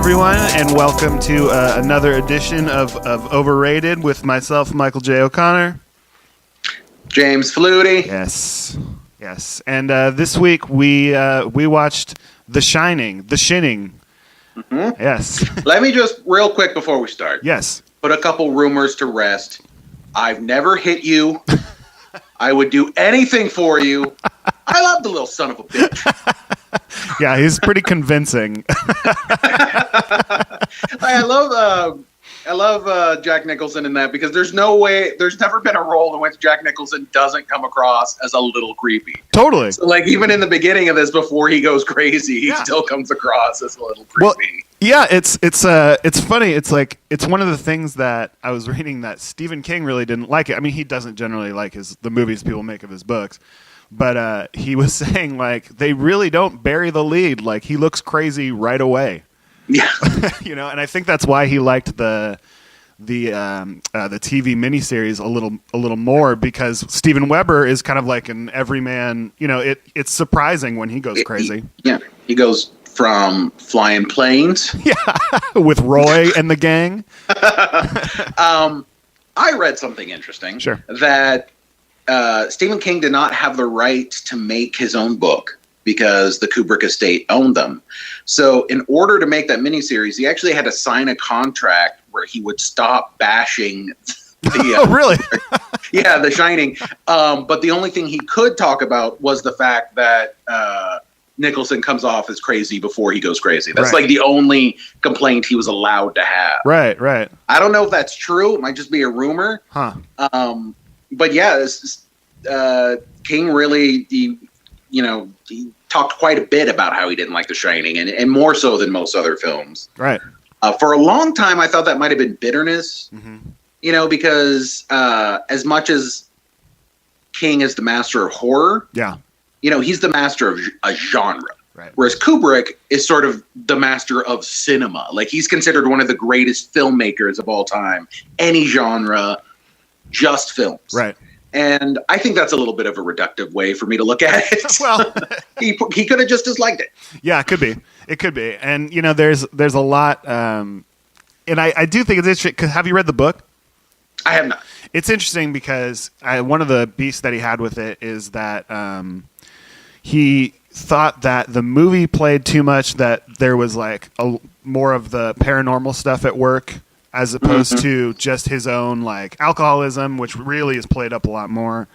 everyone, and welcome to another edition of Overrated with myself, Michael J. O'Connor. James Fluty. Yes. And this week we watched The Shining. Mm-hmm. Yes. Let me just, real quick before we start. Yes. Put a couple rumors to rest. I've never hit you. I would do anything for you. I love the little son of a bitch. Yeah, he's pretty convincing. I love Jack Nicholson in that because there's never been a role in which Jack Nicholson doesn't come across as a little creepy. Totally. So, like, even in the beginning of this, before he goes crazy, he still comes across as a little creepy. Well, yeah, it's funny. It's like, it's one of the things that I was reading that Stephen King really didn't like it. I mean, he doesn't generally like the movies people make of his books. But he was saying, like, they really don't bury the lead. Like, he looks crazy right away. Yeah. And I think that's why he liked the TV miniseries a little more, because Steven Weber is kind of like an everyman. It's surprising when he goes crazy. He goes from flying planes. Yeah, with Roy and the gang. I read something interesting. Sure. That Stephen King did not have the right to make his own book because the Kubrick estate owned them. So in order to make that miniseries, he actually had to sign a contract where he would stop bashing the oh, really? yeah, The Shining. But the only thing he could talk about was the fact that Nicholson comes off as crazy before he goes crazy. That's right. Like the only complaint he was allowed to have. Right. I don't know if that's true. It might just be a rumor. Huh. But yeah, King really, he talked quite a bit about how he didn't like The Shining, and more so than most other films. Right. For a long time, I thought that might have been bitterness, mm-hmm. Because as much as King is the master of horror, he's the master of a genre. Right. Whereas Kubrick is sort of the master of cinema. Like, he's considered one of the greatest filmmakers of all time. Any genre, just films. Right. And I think that's a little bit of a reductive way for me to look at it. Well, he could have just disliked it. Yeah, it could be. And, there's a lot. And I do think it's interesting, because have you read the book? I have not. It's interesting because one of the beasts that he had with it is that he thought that the movie played too much, that there was like more of the paranormal stuff at work, as opposed to just his own, like, alcoholism, which really is played up a lot more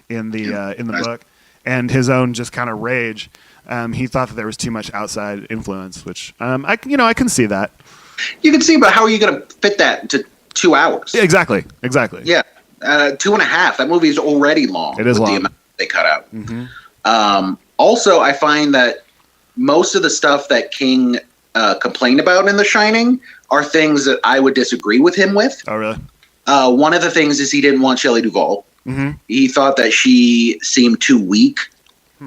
in the book, and his own just kind of rage. He thought that there was too much outside influence, which I can see that. You can see, but how are you going to fit that into 2 hours? Yeah, exactly. Yeah, 2.5. That movie is already long. It is long. The amount they cut out. Mm-hmm. Also, I find that most of the stuff that King complained about in The Shining are things that I would disagree with him with. Oh, really? One of the things is he didn't want Shelley Duvall. Mm-hmm. He thought that she seemed too weak,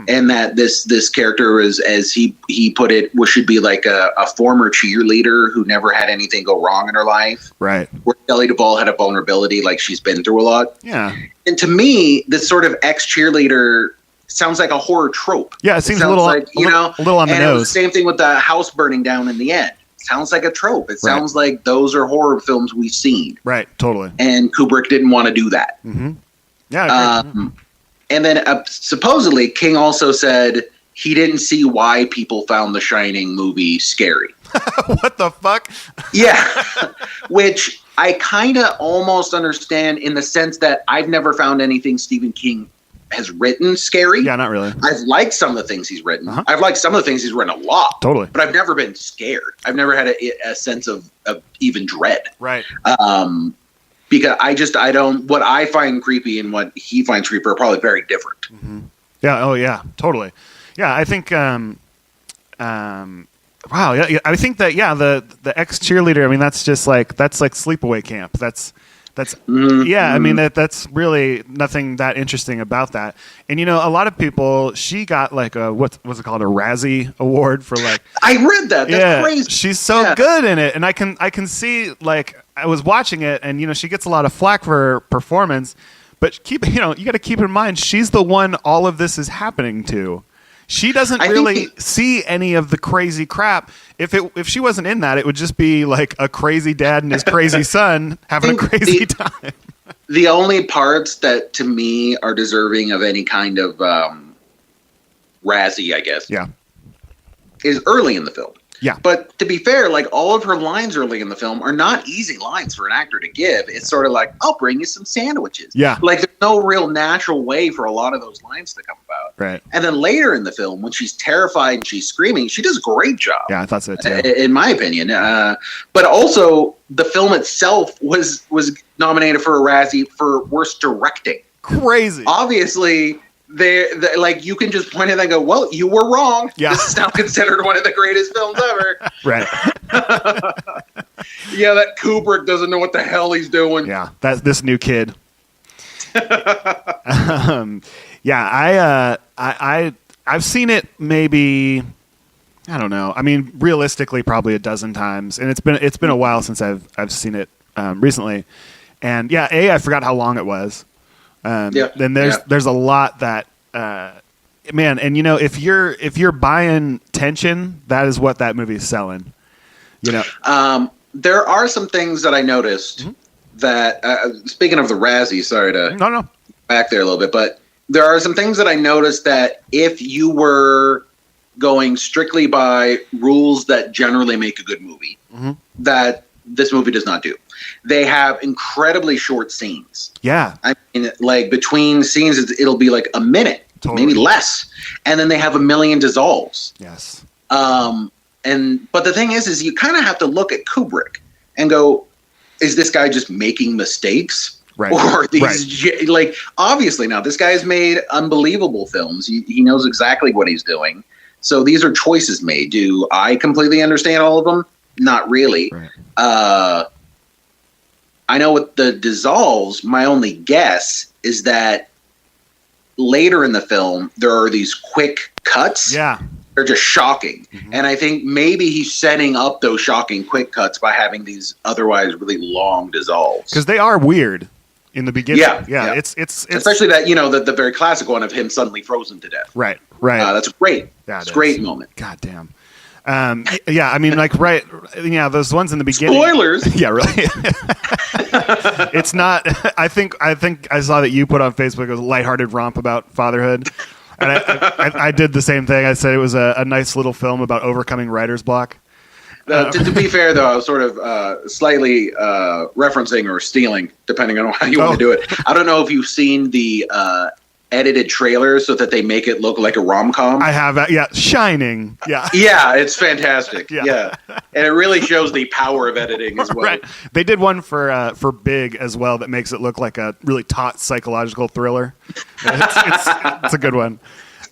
and that this character is, as he put it, should be like a former cheerleader who never had anything go wrong in her life. Right. Where Shelley Duvall had a vulnerability, like she's been through a lot. Yeah. And to me, this sort of ex-cheerleader sounds like a horror trope. Yeah, it seems a little like, a little on the nose. It was the same thing with the house burning down in the end. Sounds like a trope. It sounds like those are horror films we've seen. Right, totally. And Kubrick didn't want to do that. Mm-hmm. Yeah. And then supposedly King also said he didn't see why people found The Shining movie scary. What the fuck? Yeah. Which I kind of almost understand, in the sense that I've never found anything Stephen King has written scary. Yeah, not really. I've liked some of the things he's written. Uh-huh. I've liked some of the things he's written a lot. Totally. But I've never been scared. I've never had a sense of even dread. Right. Because I don't, what I find creepy and what he finds creepy are probably very different. Mm-hmm. Yeah. Oh yeah, totally. Yeah. I think, wow. Yeah. I think that, the ex cheerleader, I mean, that's like sleepaway camp. That's yeah. I mean, that's really nothing that interesting about that. And a lot of people, she got like what's it called, a Razzie Award for, like. I read that. That's crazy. She's so good in it, and I can see, like, I was watching it, and she gets a lot of flack for her performance, but you got to keep in mind, she's the one all of this is happening to. she doesn't really see any of the crazy crap. If she wasn't in that, it would just be like a crazy dad and his crazy son having a crazy time. The only parts that to me are deserving of any kind of Razzie, I guess, is early in the film. Yeah. But to be fair, like all of her lines early in the film are not easy lines for an actor to give. It's sort of like, I'll bring you some sandwiches. Yeah. Like there's no real natural way for a lot of those lines to come about. Right. And then later in the film, when she's terrified and she's screaming, she does a great job. Yeah, I thought so too. In my opinion. But also the film itself was nominated for a Razzie for worst directing. Crazy. Obviously, they like you can just point at it and go, well, you were wrong. Yeah. This is now considered one of the greatest films ever. Right. Yeah, that Kubrick doesn't know what the hell he's doing. Yeah, that's this new kid. I've seen it maybe, I don't know. I mean, realistically, probably a dozen times, and it's been a while since I've seen it recently. And yeah, I forgot how long it was. And there's a lot that man, and you know, if you're buying tension, that is what that movie is selling. You know, there are some things that I noticed that speaking of the Razzie, sorry to no back there a little bit, but there are some things that I noticed that if you were going strictly by rules that generally make a good movie, that this movie does not do. They have incredibly short scenes. Yeah. I mean, like between scenes, it'll be like a minute, maybe less. And then they have a million dissolves. Yes. But the thing is you kind of have to look at Kubrick and go, is this guy just making mistakes? Right. Or are these like, obviously now this guy's made unbelievable films. He knows exactly what he's doing. So these are choices made. Do I completely understand all of them? Not really. Right. I know with the dissolves, my only guess is that later in the film, there are these quick cuts. Yeah. They're just shocking. And I think maybe he's setting up those shocking quick cuts by having these otherwise really long dissolves. Because they are weird in the beginning. Yeah. It's especially that, you know, the very classic one of him suddenly frozen to death. Right. That's great. It's a great moment. God damn. Yeah, I mean, like, right. Yeah, those ones in the beginning. Spoilers. Yeah, really. It's not. I think I saw that you put on Facebook a lighthearted romp about fatherhood, and I did the same thing. I said it was a nice little film about overcoming writer's block. To be fair, though, I was sort of slightly referencing or stealing, depending on how you want to do it. I don't know if you've seen the edited trailers so that they make it look like a rom-com. I have, Shining. Yeah. Yeah, it's fantastic. Yeah. And it really shows the power of editing as well. Right. They did one for Big as well that makes it look like a really taut psychological thriller. It's a good one.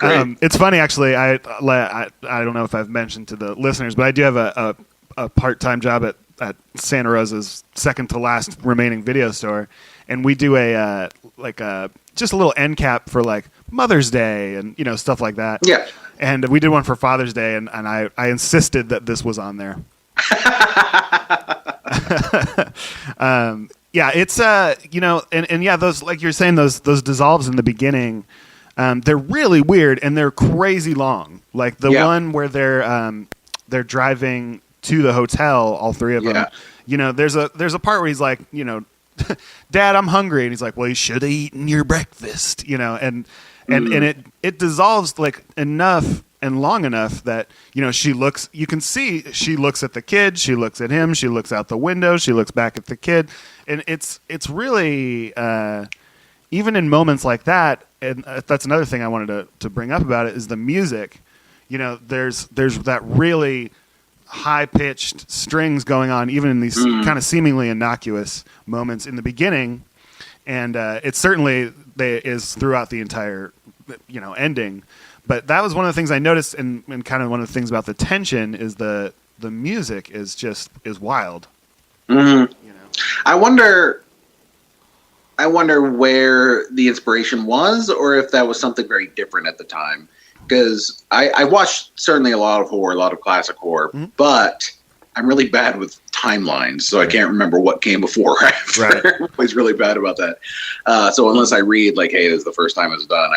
It's funny, actually. I don't know if I've mentioned to the listeners, but I do have a part-time job at Santa Rosa's second to last remaining video store, and we do just a little end cap for like Mother's Day and, you know, stuff like that. Yeah. And we did one for Father's Day, and I insisted that this was on there. Yeah, it's you know, and yeah, those, like you're saying, those dissolves in the beginning, they're really weird and they're crazy long. Like the one where they're driving to the hotel, all three of them. You know, there's a part where he's like, you know, Dad, I'm hungry, and he's like, well, you should have eaten your breakfast, you know, and it dissolves like enough and long enough that, you know, you can see she looks at the kid, she looks at him, she looks out the window, she looks back at the kid, and it's really even in moments like that, and that's another thing I wanted to bring up about it is the music. You know, there's that really high-pitched strings going on even in these kind of seemingly innocuous moments in the beginning, and it certainly is throughout the entire, you know, ending. But that was one of the things I noticed, and kind of one of the things about the tension is the music is wild. You know? I wonder where the inspiration was, or if that was something very different at the time. Because I watched certainly a lot of horror, a lot of classic horror, but I'm really bad with timelines, so I can't remember what came before or after. Right. I'm always really bad about that. So unless I read, like, hey, this is the first time it's done,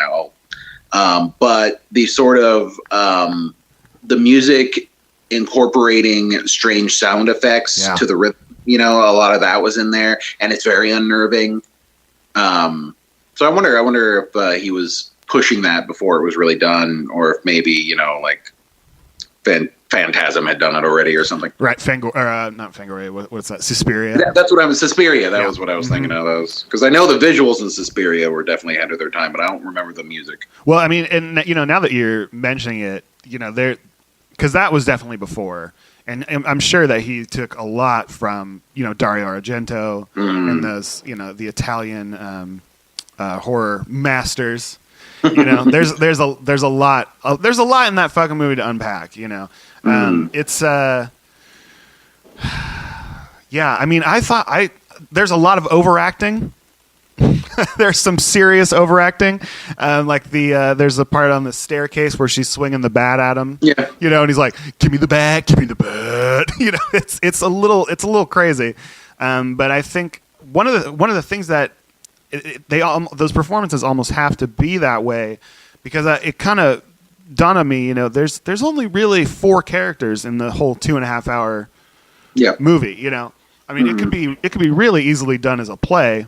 But the sort of the music incorporating strange sound effects to the rhythm, a lot of that was in there, and it's very unnerving. So I wonder if he was pushing that before it was really done, or if maybe like Phantasm had done it already or something. Right, not Fangoria. What's that? Suspiria. That's what I was. Suspiria. That was what I was thinking of. Those because I know the visuals in Suspiria were definitely ahead of their time, but I don't remember the music. Well, I mean, and now that you're mentioning it, there, because that was definitely before, and I'm sure that he took a lot from Dario Argento and those the Italian horror masters. There's a lot in that fucking movie to unpack. It's I mean, I thought there's a lot of overacting. There's some serious overacting. Like there's a part on the staircase where she's swinging the bat at him. Yeah. And he's like, "Give me the bat, give me the bat." It's a little crazy. But I think one of the things that those performances almost have to be that way, because it kind of dawned on me, there's only really 4 characters in the whole 2.5 hour movie. I mean, it could be really easily done as a play,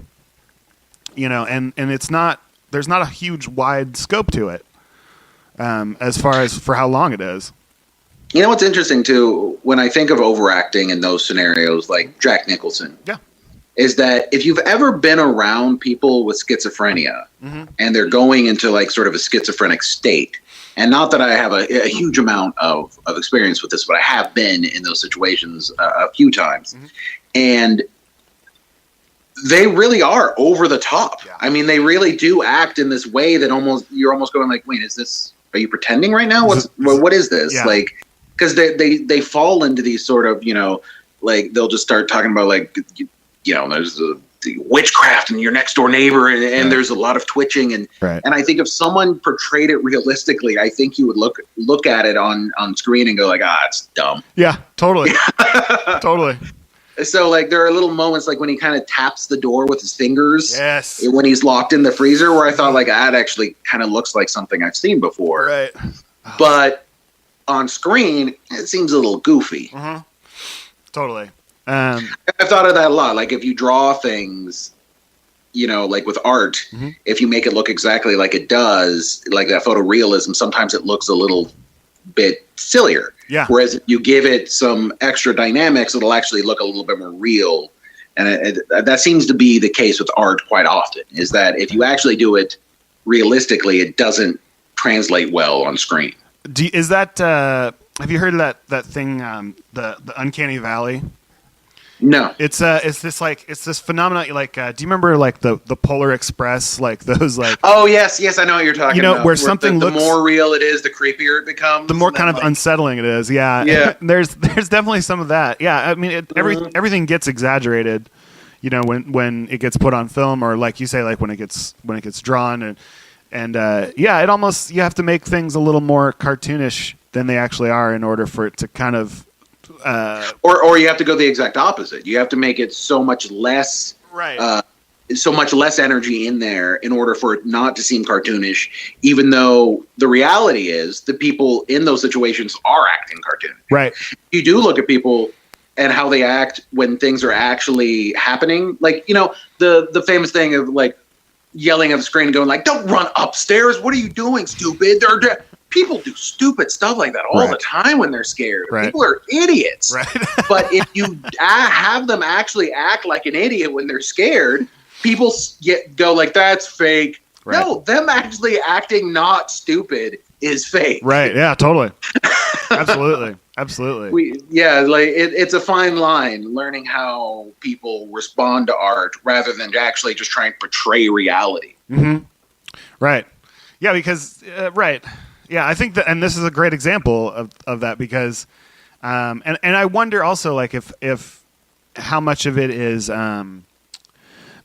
and it's not, there's not a huge wide scope to it, as far as for how long it is. What's interesting too, when I think of overacting in those scenarios, like Jack Nicholson. Yeah. Is that if you've ever been around people with schizophrenia and they're going into like sort of a schizophrenic state, and not that I have a huge amount of experience with this, but I have been in those situations a few times, and they really are over the top. Yeah. I mean, they really do act in this way that you're almost going like, wait, are you pretending right now? What is this? Yeah. Like, because they fall into these sort of, like they'll just start talking about like, there's the witchcraft and your next door neighbor, and there's a lot of twitching, and I think if someone portrayed it realistically, I think you would look at it on screen and go like, it's dumb. Yeah, totally, totally. So like there are little moments like when he kind of taps the door with his fingers, when he's locked in the freezer, where I thought like that actually kind of looks like something I've seen before, right? But on screen, it seems a little goofy. Totally. I've thought of that a lot. Like if you draw things, like with art, if you make it look exactly like it does, like that photorealism, sometimes it looks a little bit sillier. Yeah. Whereas if you give it some extra dynamics, it'll actually look a little bit more real. And that seems to be the case with art quite often, is that if you actually do it realistically, it doesn't translate well on screen. Is that have you heard of that thing, the uncanny valley? No, it's this phenomenon. Like, do you remember like the Polar Express, like those like? Oh yes, I know what you're talking about. Where something the more real it is, the creeper it becomes. The more kind of unsettling it is. Yeah. There's definitely some of that. Yeah, I mean, everything gets exaggerated. When it gets put on film, or like you say, like when it gets drawn, and it almost, you have to make things a little more cartoonish than they actually are in order for it to kind of. Or you have to go the exact opposite. You have to make it so much less, so much less energy in there in order for it not to seem cartoonish, even though the reality is the people in those situations are acting cartoonish. Right. You do look at people and how they act when things are actually happening. Like, the famous thing of like yelling at the screen and going like, "Don't run upstairs. What are you doing, stupid?" People do stupid stuff like that all the time when they're scared. Right. People are idiots. Right. But if you have them actually act like an idiot when they're scared, people go like, "That's fake." Right. No, them actually acting not stupid is fake. Right. Yeah, totally. Absolutely. It's a fine line, learning how people respond to art rather than actually just trying to portray reality. Mm-hmm. Right. Yeah, because Yeah, I think that, and this is a great example of that, because, and I wonder also, like, if how much of it is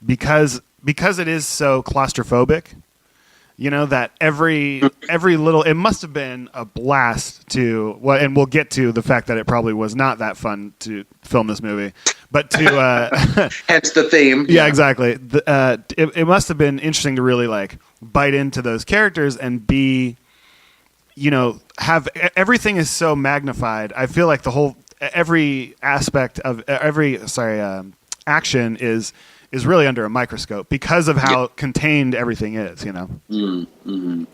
because it is so claustrophobic, that every little, it must have been a blast to, well, and we'll get to the fact that it probably was not that fun to film this movie, but to hence the theme. Yeah, exactly. It must have been interesting to really like bite into those characters and be, have everything is so magnified. I feel like every aspect of action is really under a microscope because of how contained everything is, Mm-hmm.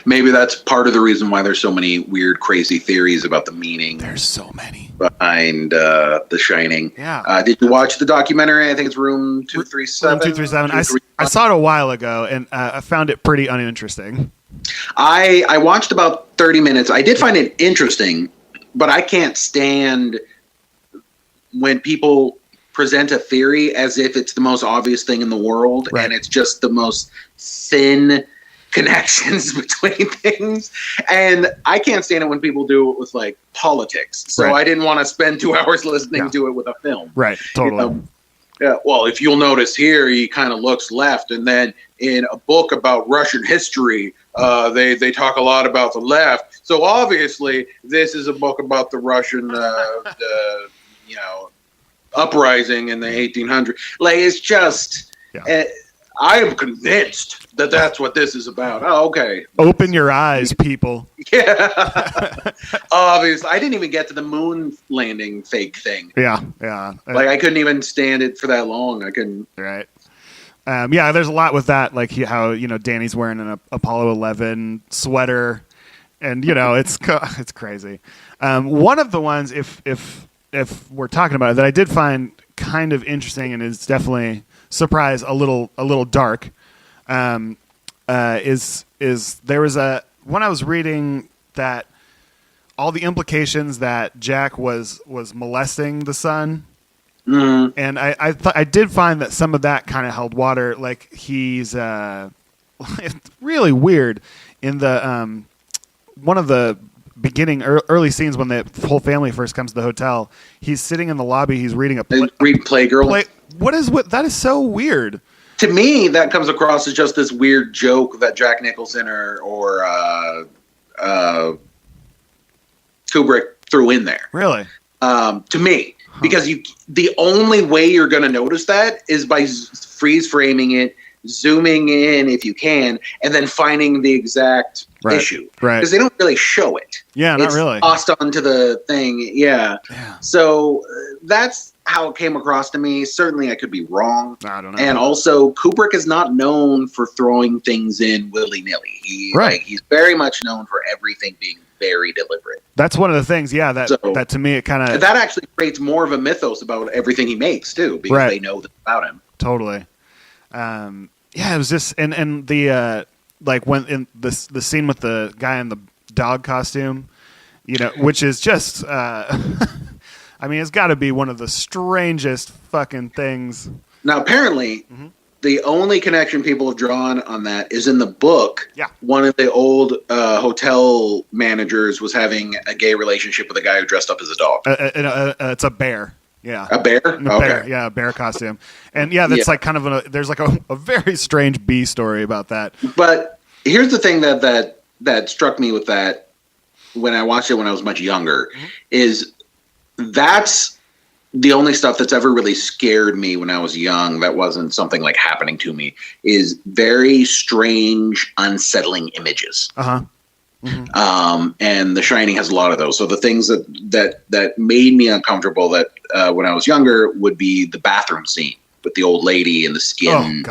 Maybe that's part of the reason why there's so many weird, crazy theories about the meaning. There's so many behind The Shining. Yeah. Did you watch the documentary? I think it's Room 237. Room 237. I saw it a while ago, and I found it pretty uninteresting. I watched about 30 minutes. I did find it interesting, but I can't stand when people present a theory as if it's the most obvious thing in the world, and it's just the most thin connections between things. And I can't stand it when people do it with like politics. So I didn't want to spend 2 hours listening to it with a film. Right. Totally. Well, if you'll notice here, he kind of looks left. And then in a book about Russian history, they talk a lot about the left. So obviously this is a book about the Russian, uprising in the 1800s. Like, it's just, I am convinced that that's what this is about. Oh, okay. Open your eyes, people. Yeah. Obviously. I didn't even get to the moon landing fake thing. Yeah. Like, I couldn't even stand it for that long. I couldn't. Right. There's a lot with that, like how, Danny's wearing an Apollo 11 sweater, and, it's crazy. One of the ones, if we're talking about it, that I did find kind of interesting and is definitely surprise a little dark, is there was when I was reading that all the implications that Jack was molesting the son. Mm-hmm. And I did find that some of that kind of held water. Like, he's it's really weird in the one of the beginning early scenes when the whole family first comes to the hotel. He's sitting in the lobby. He's reading Playgirl. That is so weird. To me, that comes across as just this weird joke that Jack Nicholson or Kubrick threw in there. Really? To me. Because the only way you're going to notice that is by freeze framing it, zooming in if you can, and then finding the exact issue. Right. Because they don't really show it. Yeah, not really. It's tossed onto the thing. Yeah. So that's how it came across to me. Certainly I could be wrong. I don't know. And also, Kubrick is not known for throwing things in willy-nilly. He's very much known for everything being very deliberate. That's one of the things, that to me it kind of... That actually creates more of a mythos about everything he makes, too, because they know about him. Totally. It was just... And the... like, when in the scene with the guy in the dog costume, which is just... I mean, it's got to be one of the strangest fucking things. Now, apparently... Mm-hmm. The only connection people have drawn on that is in the book. Yeah. One of the old hotel managers was having a gay relationship with a guy who dressed up as a dog. It's a bear. Yeah. A bear? Bear. Yeah, a bear costume. And that's like kind of there's like a very strange B story about that. But here's the thing that struck me with that when I watched it when I was much younger, is that's the only stuff that's ever really scared me when I was young that wasn't something like happening to me is very strange, unsettling images. Uh-huh. Mm-hmm. And The Shining has a lot of those. So the things that made me uncomfortable that when I was younger would be the bathroom scene with the old lady and the skin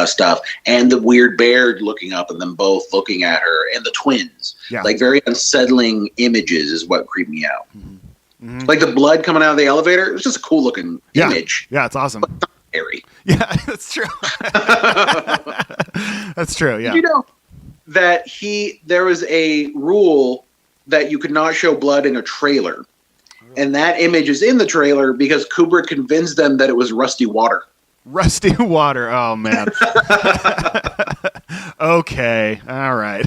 stuff, and the weird bear looking up and them both looking at her, and the twins. Yeah. Like, very unsettling images is what creeped me out. Mm-hmm. Mm-hmm. Like the blood coming out of the elevator. It was just a cool looking image. Yeah, it's awesome. But it's not scary. Yeah, that's true. That's true, yeah. Did you know that there was a rule that you could not show blood in a trailer. And that image is in the trailer because Kubrick convinced them that it was rusty water. Rusty water. Oh, man. Okay. All right.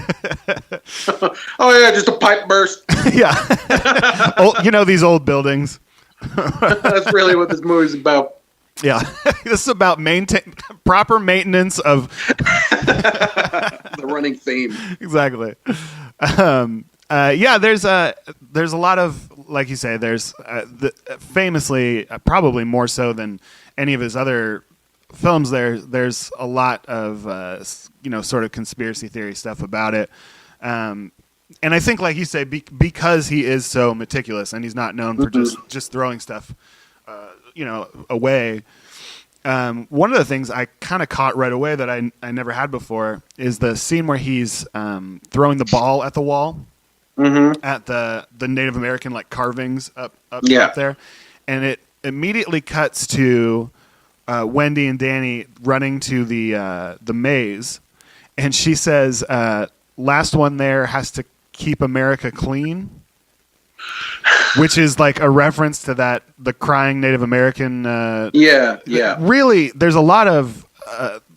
Oh, yeah, just a pipe burst. Yeah. These old buildings. That's really what this movie's about. Yeah. This is about proper maintenance of... the running theme. Exactly. There's a lot of, like you say, there's famously, probably more so than any of his other films, there's a lot of sort of conspiracy theory stuff about it. And I think, like you say, because he is so meticulous and he's not known for just throwing stuff, away. One of the things I kind of caught right away that I never had before is the scene where he's throwing the ball at the wall at the Native American like carvings up there, and it immediately cuts to Wendy and Danny running to the maze, and she says, "Last one there has to keep America clean." Which is like a reference to the crying Native American. Really, there's a lot of,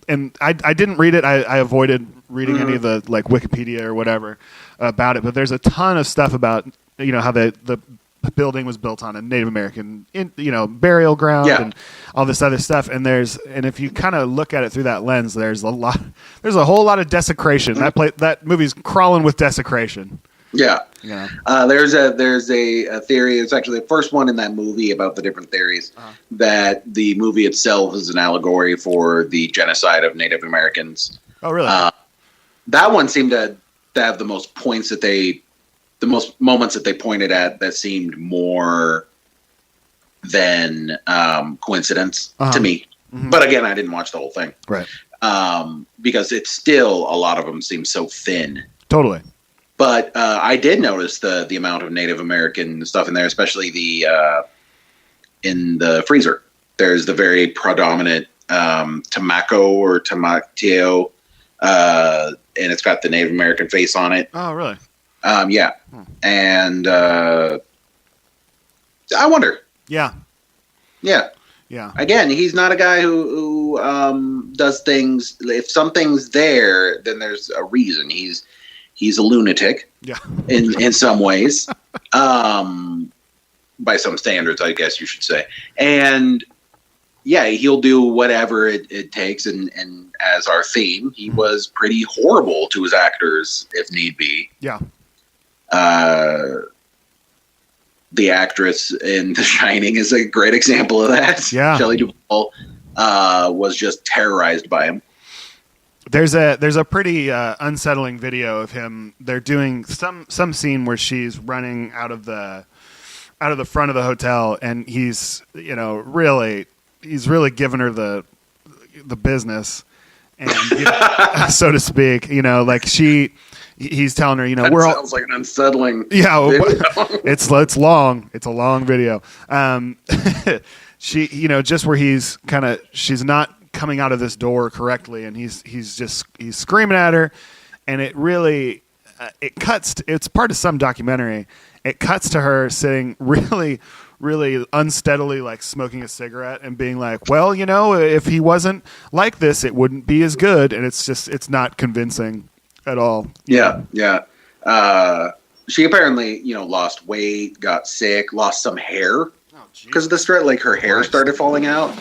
and I didn't read it. I avoided reading any of the like Wikipedia or whatever about it. But there's a ton of stuff about how the building was built on a Native American burial ground and all this other stuff. And if you kind of look at it through that lens, there's a whole lot of desecration. That movie's crawling with desecration. Yeah. There's a theory. It's actually the first one in that movie about the different theories that the movie itself is an allegory for the genocide of Native Americans. Oh, really? That one seemed to have the most points the most moments that they pointed at that seemed more than coincidence to me. Mm-hmm. But again, I didn't watch the whole thing. Right. Because it's still, a lot of them seem so thin. Totally. But I did notice the amount of Native American stuff in there, especially in the freezer. There's the very predominant tamaco or tomatio, and it's got the Native American face on it. Oh, really? Yeah. And I wonder. Yeah. Yeah. Yeah. Again, he's not a guy who does things. If something's there, then there's a reason. He's a lunatic, in some ways, by some standards, I guess you should say. And he'll do whatever it takes. And as our theme, he was pretty horrible to his actors, if need be. Yeah. The actress in The Shining is a great example of that. Yeah. Shelley Duvall was just terrorized by him. There's a pretty unsettling video of him. They're doing some scene where she's running out of the front of the hotel, and he's really giving her the business, and so to speak. Like he's telling her, that sounds like an unsettling. Yeah, video. It's long. It's a long video. She just where she's not coming out of this door correctly, and he's screaming at her, and it really it cuts it's part of some documentary. It cuts to her sitting really unsteadily, like smoking a cigarette and being like, well, if he wasn't like this, it wouldn't be as good. And it's not convincing at all. Yeah. She apparently lost weight, got sick, lost some hair because of the stress. Like her hair started falling out.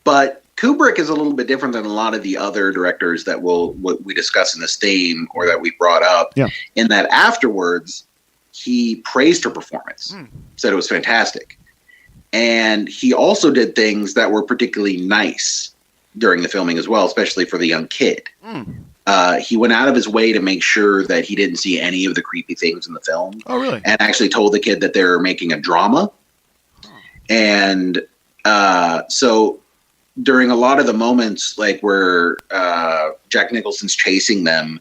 But Kubrick is a little bit different than a lot of the other directors that we discuss in this theme or that we brought up. Yeah. In that afterwards, he praised her performance, said it was fantastic. And he also did things that were particularly nice during the filming as well, especially for the young kid. He went out of his way to make sure that he didn't see any of the creepy things in the film. Oh, really? And actually told the kid that they were making a drama. And so during a lot of the moments, like where Jack Nicholson's chasing them,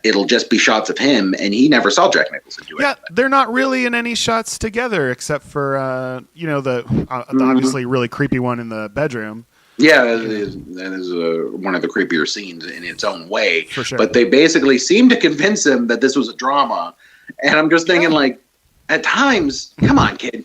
it'll just be shots of him, and he never saw Jack Nicholson do it. Yeah, they're not really in any shots together except for the obviously really creepy one in the bedroom. Yeah, that is one of the creepier scenes in its own way. For sure. But they basically seemed to convince him that this was a drama, and I'm just thinking, like, at times, come on, kid.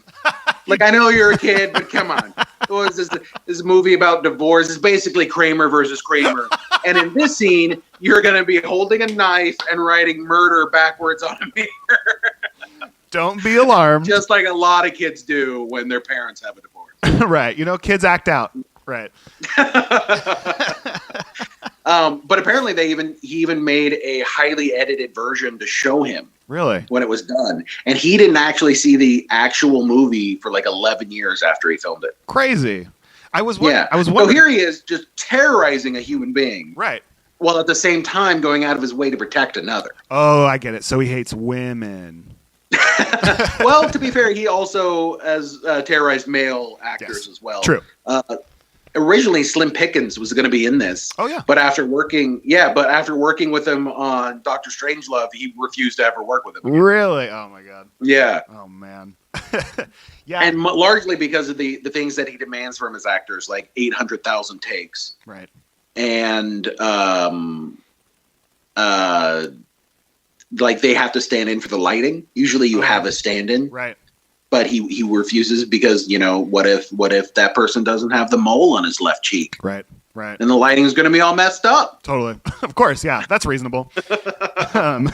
Like, I know you're a kid, but come on. What is this movie about divorce? It's basically Kramer versus Kramer. And in this scene, you're going to be holding a knife and writing murder backwards on a mirror. Don't be alarmed. Just like a lot of kids do when their parents have a divorce. Right. Kids act out. Right. But apparently he even made a highly edited version to show him. Really? When it was done. And he didn't actually see the actual movie for like 11 years after he filmed it. Crazy. I was Yeah. I was So wondering. here he is just terrorizing a human being, Right. while at the same time going out of his way to protect another. Oh, I get it. So he hates women. Well, to be fair, he also has terrorized male actors as well. True. Originally, Slim Pickens was going to be in this. Oh yeah. But after working with him on Doctor Strangelove, he refused to ever work with him. Really? Oh my god. Yeah. Oh man. Yeah. And largely because of the things that he demands from his actors, like 800,000 takes. Right. And like they have to stand in for the lighting. Usually you have a stand-in. Right. But he refuses because, what if that person doesn't have the mole on his left cheek? Right. Right. And the lighting's going to be all messed up. Totally. Of course. Yeah. That's reasonable. Yeah.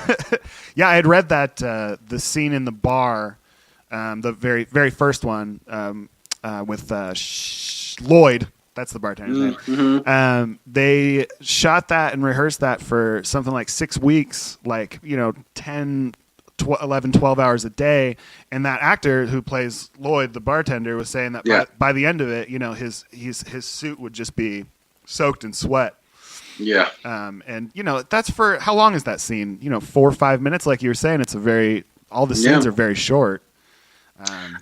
I had read that the scene in the bar, the very, very first one with Lloyd. That's the bartender's name. Mm-hmm. They shot that and rehearsed that for something like 6 weeks, 10, 11, 12 hours a day. And that actor who plays Lloyd, the bartender, was saying that by the end of it, his suit would just be soaked in sweat. Yeah. And that's for, how long is that scene? 4 or 5 minutes, like you were saying. All the scenes are very short.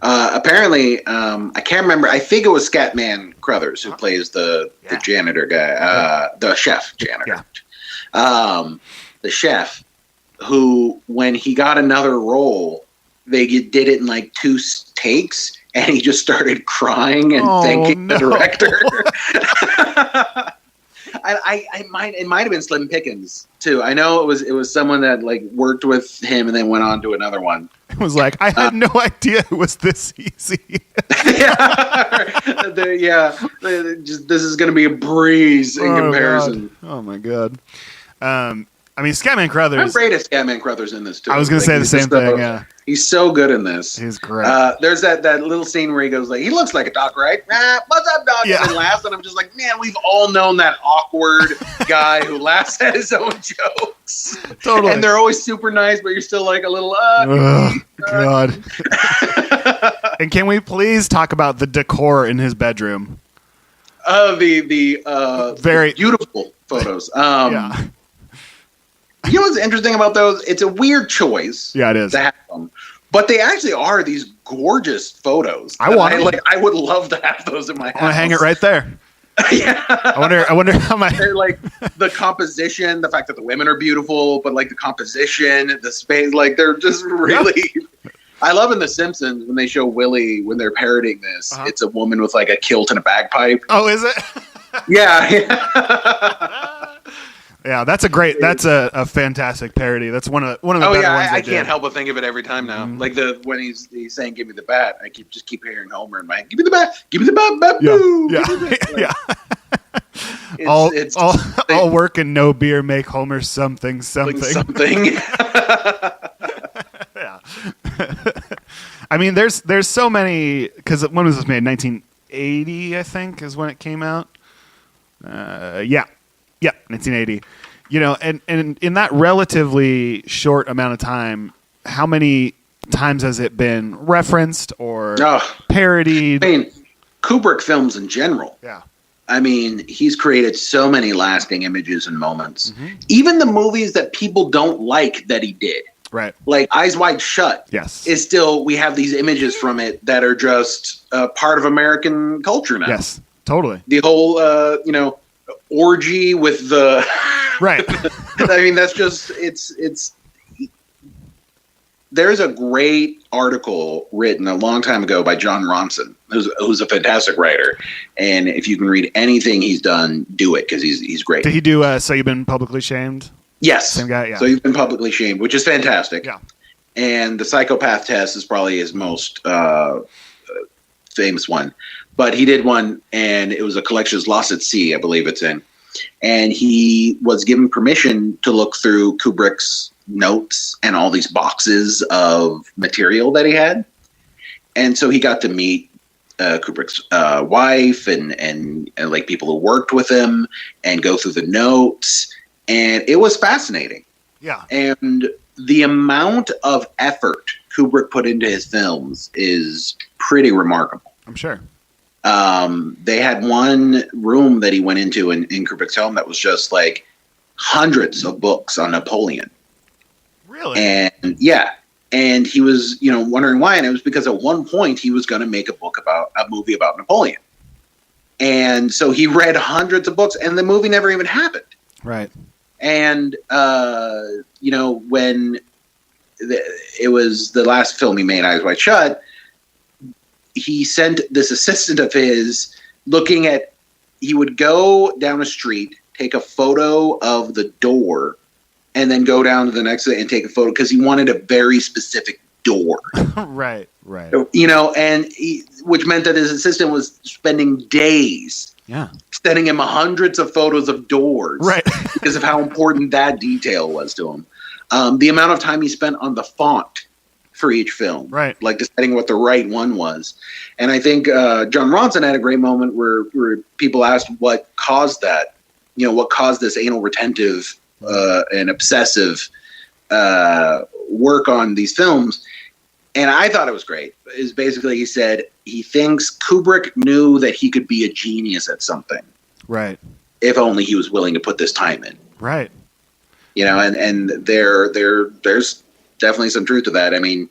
Apparently, I can't remember. I think it was Scatman Crothers who plays the janitor guy, the chef janitor. Yeah. The chef, who, when he got another role, they did it in like 2 takes, and he just started crying and thanking the director. It might have been Slim Pickens too. I know it was someone that worked with him and then went on to another one. It was like, I had no idea it was this easy. This is going to be a breeze in comparison. God. Oh my god. Scatman Crothers. I'm afraid of Scatman Crothers in this too. I was going to say the same thing. Yeah, he's so good in this. He's great. There's that little scene where he goes he looks like a doc, right? What's up, doc? Yeah. And laughs, and I'm just like, man, we've all known that awkward guy who laughs at his own jokes. Totally. And they're always super nice, but you're still like a little. God. And can we please talk about the decor in his bedroom? The very beautiful photos. Yeah. You know what's interesting about those? It's a weird choice. Yeah, it is. To have them, but they actually are these gorgeous photos. I would love to have those in my house. I want to hang it right there. Yeah. I wonder how my. They're the composition, the fact that the women are beautiful, but the composition, the space, they're just really. Yeah. I love in The Simpsons when they show Willie when they're parodying this. Uh-huh. It's a woman with a kilt and a bagpipe. Oh, is it? Yeah. Yeah, that's a fantastic parody. That's one of the better ones. I can't help but think of it every time now. Mm-hmm. When he's saying "Give me the bat," I keep hearing Homer in my head. Give me the bat. Give me the bat. Bat boo. Yeah. All work and no beer make Homer something. Yeah. There's so many, because when was this made? 1980, I think, is when it came out. Yeah, 1980. And in that relatively short amount of time, how many times has it been referenced or parodied? Kubrick films in general. Yeah. He's created so many lasting images and moments. Mm-hmm. Even the movies that people don't like that he did. Right. Like Eyes Wide Shut. Yes. Is still, we have these images from it that are just part of American culture now. Yes, totally. The whole, orgy with the right. That's just it's there's a great article written a long time ago by John Ronson, who's a fantastic writer, and if you can read anything he's done, do it, because he's great. Did he do So You've Been Publicly Shamed? Yes. Same guy. Yeah. So You've Been Publicly Shamed, which is fantastic. Yeah. And The Psychopath Test is probably his most famous one. But he did one, and it was a collection, Lost at Sea, I believe it's in. And he was given permission to look through Kubrick's notes and all these boxes of material that he had. And so he got to meet Kubrick's wife and people who worked with him and go through the notes. And it was fascinating. Yeah. And the amount of effort Kubrick put into his films is pretty remarkable. I'm sure. They had one room that he went into in Kubrick's home that was just like hundreds of books on Napoleon. Really? And yeah. And he was, wondering why. And it was because at one point he was going to make a movie about Napoleon. And so he read hundreds of books, and the movie never even happened. Right. And, when it was the last film he made, Eyes Wide Shut, he sent this assistant of his he would go down a street, take a photo of the door, and then go down to the next and take a photo because he wanted a very specific door. Right. Which meant that his assistant was spending days sending him hundreds of photos of doors. Right. Because of how important that detail was to him. The amount of time he spent on the font for each film. Right. Like deciding what the right one was. And I think John Ronson had a great moment where people asked what caused that. What caused this anal retentive and obsessive work on these films. And I thought it was great. Is basically he said he thinks Kubrick knew that he could be a genius at something. Right. If only he was willing to put this time in. Right. And there's definitely some truth to that. I mean,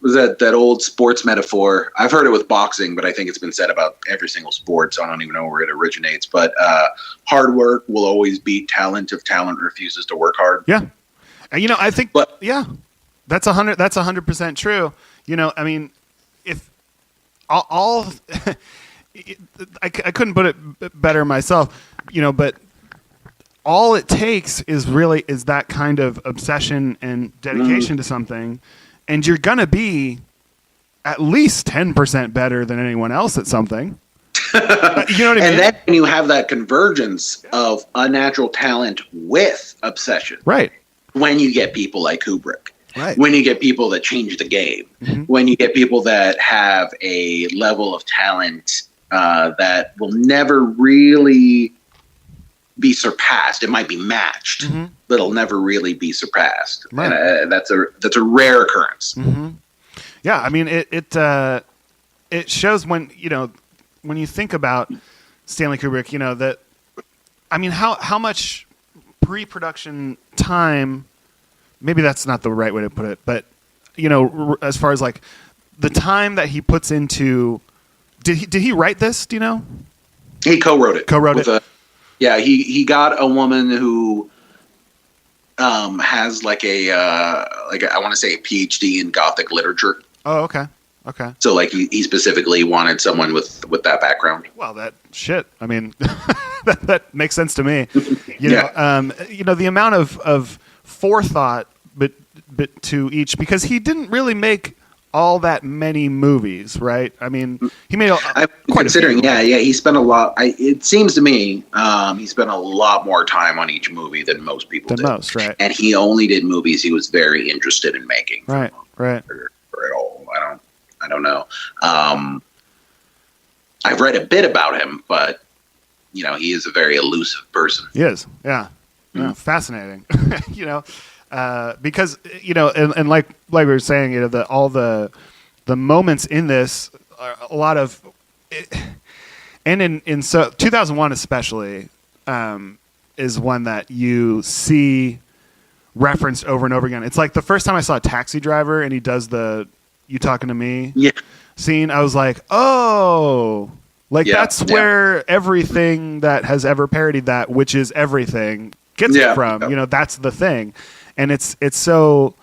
was that old sports metaphor? I've heard it with boxing, but I think it's been said about every single sport, so I don't even know where it originates. But hard work will always beat talent if talent refuses to work hard. Yeah. And, I think, that's 100% true. I mean, if all I couldn't put it better myself, but all it takes is that kind of obsession and dedication to something, and you're going to be at least 10% better than anyone else at something. You know what I mean? And then when you have that convergence of unnatural talent with obsession. Right. When you get people like Kubrick. Right. When you get people that change the game. Mm-hmm. When you get people that have a level of talent that will never really be surpassed. It might be matched, but it'll never really be surpassed. Right. And that's a rare occurrence. Mm-hmm. Yeah, I mean it shows when you think about Stanley Kubrick, that how much pre-production time, maybe that's not the right way to put it, but as far as like the time that he puts into, did he write this? Do you know? He co-wrote it. Yeah, he got a woman who has like I want to say a PhD in Gothic literature. Oh, okay. So like he specifically wanted someone with that background. Well, I mean, that makes sense to me. The amount of forethought, but to each, because he didn't really make all that many movies, right? I mean, he made quite considering a few. He spent a lot. It seems to me he spent a lot more time on each movie than most people did. Right? And he only did movies he was very interested in making. Right. Or at all. I don't know. I've read a bit about him, but he is a very elusive person. He is. Yeah. Yeah. Fascinating. Because and like we were saying, all the moments in this are a lot of, and in 2001 especially is one that you see referenced over and over again. It's like the first time I saw Taxi Driver and he does the "You Talking to Me" scene. I was like, oh, that's where everything that has ever parodied that, which is everything, gets it from. That's the thing. And it's so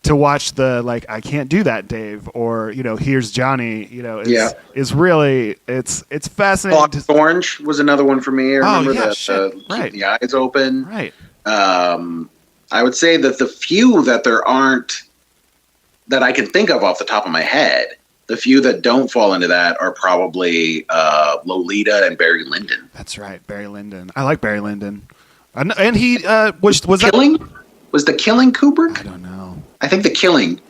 to watch the I can't do that, Dave, or here's Johnny, is really it's fascinating. Orange was another one for me. I remember keep the eyes open. Right. I would say that the few that there aren't that I can think of off the top of my head, the few that don't fall into that are probably Lolita and Barry Lyndon. That's right, Barry Lyndon. I like Barry Lyndon, and he was Killing. Was The Killing Kubrick? I don't know. I think The Killing,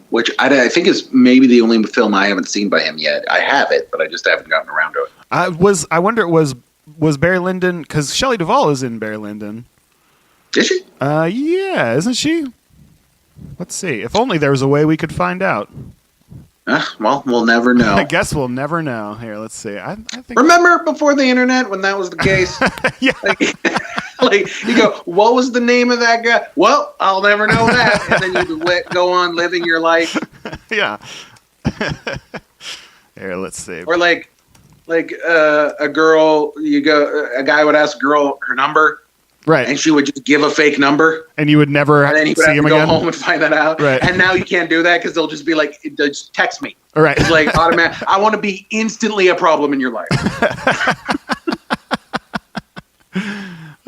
which I think is maybe the only film I haven't seen by him yet. I have it, but I just haven't gotten around to it. I wonder, was Barry Lyndon, because Shelley Duvall is in Barry Lyndon. Is she? Yeah, isn't she? Let's see. If only there was a way we could find out. Well, we'll never know. I guess we'll never know. Here, let's see. I think. Remember before the internet when that was the case? Yeah. Like you go, what was the name of that guy? Well, I'll never know that. And then you go on living your life. Yeah. Here, let's see. Or like a girl, a guy would ask a girl her number. Right. And she would just give a fake number. And you would never and then he would see have him to go again? home and find that out. Right. And now you can't do that because they'll just be like, just text me. All right. It's like automatic. I want to be instantly a problem in your life.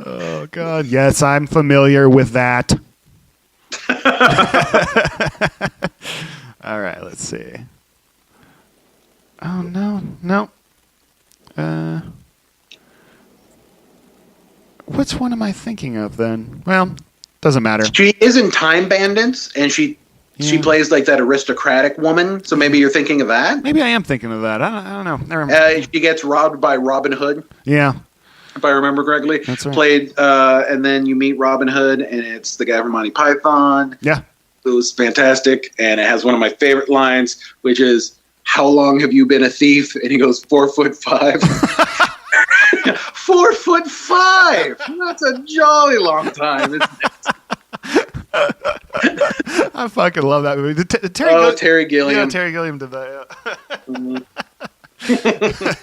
Oh, God. Yes, I'm familiar with that. All right, let's see. Oh, no. Which one am I thinking of then? Well, doesn't matter. She is in Time Bandits, and she plays like that aristocratic woman. So maybe you're thinking of that. Maybe I am thinking of that. I don't know. Never mind. She gets robbed by Robin Hood. Yeah. If I remember correctly. That's right. Played, and then you meet Robin Hood, and it's the guy from Monty Python. Yeah. It was fantastic, and it has one of my favorite lines, which is, "How long have you been a thief?" And he goes, 4'5". 4'5". That's a jolly long time, isn't it? I fucking love that movie. Terry Gilliam. Yeah, Terry Gilliam did that. Yeah.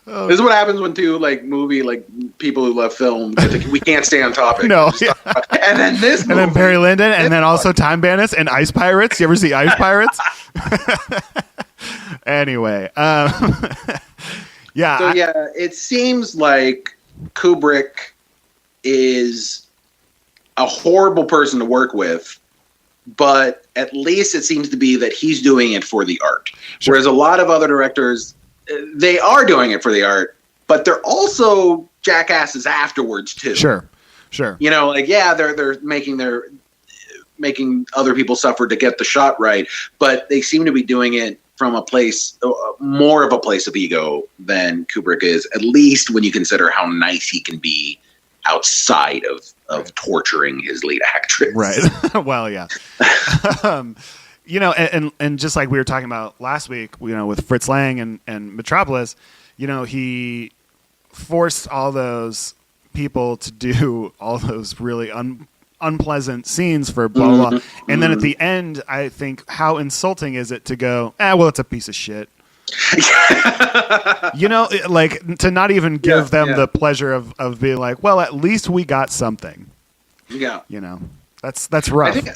This is what happens when two people who love film we can't stay on topic. No, yeah. And then this movie, and then Barry Lyndon, and then also Time Bandits and Ice Pirates. You ever see Ice Pirates? Anyway, yeah. So it seems like Kubrick is a horrible person to work with, but at least it seems to be that he's doing it for the art. Sure. Whereas a lot of other directors, they are doing it for the art, but they're also jackasses afterwards too. Sure. You know, they're making other people suffer to get the shot right, but they seem to be doing it from a place, more of a place of ego than Kubrick is, at least when you consider how nice he can be outside of torturing his lead actress. Right. Well, yeah. You know, and just like we were talking about last week, you know, with Fritz Lang and Metropolis, you know, he forced all those people to do all those really unpleasant scenes for blah, blah, blah. And then at the end, I think, how insulting is it to go, well, it's a piece of shit. You know, like to not even give them the pleasure of being like, well, at least we got something. Yeah. You know, that's rough. I think,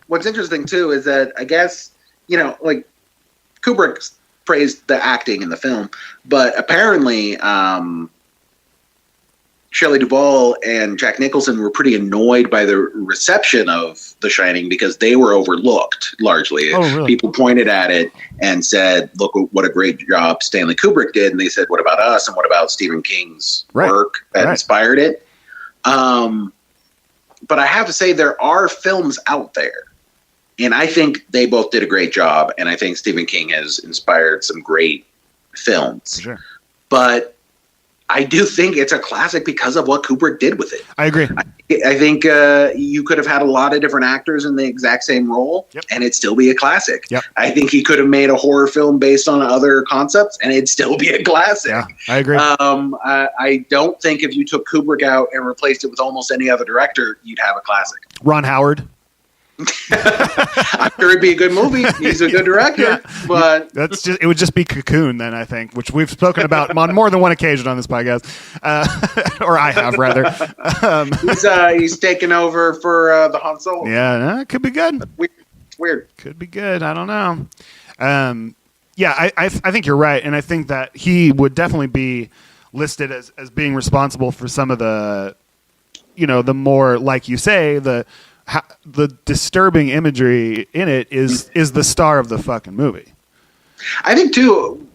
what's interesting too is that I guess, you know, like Kubrick praised the acting in the film, but apparently Shelley Duvall and Jack Nicholson were pretty annoyed by the reception of The Shining because they were overlooked largely. Oh, really? People pointed at it and said, look what a great job Stanley Kubrick did. And they said, what about us? And what about Stephen King's work that inspired it? But I have to say there are films out there. And I think they both did a great job. And I think Stephen King has inspired some great films. For sure. But I do think it's a classic because of what Kubrick did with it. I agree. I think you could have had a lot of different actors in the exact same role, and it'd still be a classic. Yep. I think he could have made a horror film based on other concepts, and it'd still be a classic. Yeah, I agree. I don't think if you took Kubrick out and replaced it with almost any other director, you'd have a classic. Ron Howard. I'm sure it'd be a good movie. He's a good director, but it would just be Cocoon then, I think, which we've spoken about on more than one occasion on this podcast, or I have rather. He's taken over for the Han Solo. Yeah, no, it could be good. It's weird. Could be good. I don't know. I think you're right, and I think that he would definitely be listed as being responsible for some of the, you know, the more, like you say, the disturbing imagery in it is the star of the fucking movie. I think too,